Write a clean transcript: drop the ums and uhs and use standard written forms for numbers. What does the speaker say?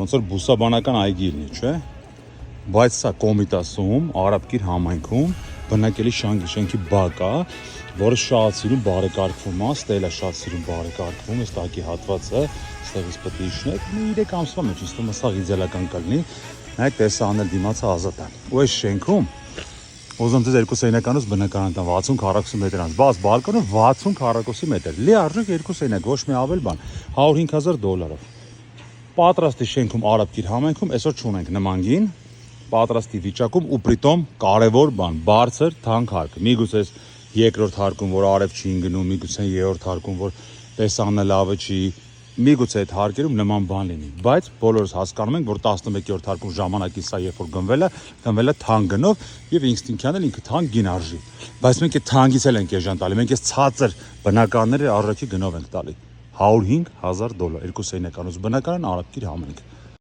ոնց որ բուսաբանական այգի լինի, չէ՞։ Բայց սա Կոմիտասում, Արաբկիր համայնքում բնակելի շենքի բակ է, որը շատ սիրուն բարեկարգվում է, ստելա շատ սիրուն բարեկարգվում, այս տակի հատվածը, ստեղից պետք է իջնեք, մի 3 ամսվա մեջ ինձ թվում է սա իդեալական կլինի, նայեք տեսանել դիմացը ազատ է։ Ու այս շենքում ուզում ձեզ երկու սենյականոց բնական տան 60 քառակուսի մետրանց, բաց բալկոնը 60 քառակուսի մետր, լիարժեք երկու սենյակ, ոչ մի ավել բան, $105,000։ Պատրաստի շենքում Արաբկիր համայնքում այսօր չունենք նման գին, պատրաստի վիճակում ու պրիտոմ կարևոր բան, բարձր թանկ հարկ։ Միգուցե երկրորդ հարկում, որ արև չի գնում, միգուցե երրորդ հարկում, որ տեսանը լավը չի, միգուցե այդ հարկերում նման բան լինի, բայց բոլորս հասկանում ենք, որ 11-րդ հարկում ժամանակին սա երբ որ գնվել է թանկ գնով եւ ինստինկտիվն էլ ինքը թանկ գին արժի։ Բայց մենք այդ թանկից էլ ենք էժան տալի, մենք այս ցածր բնականները արժեքի գնով ենք տալի։ $105,000 երկու սենյականոց բնական Արաբկիր համայնք։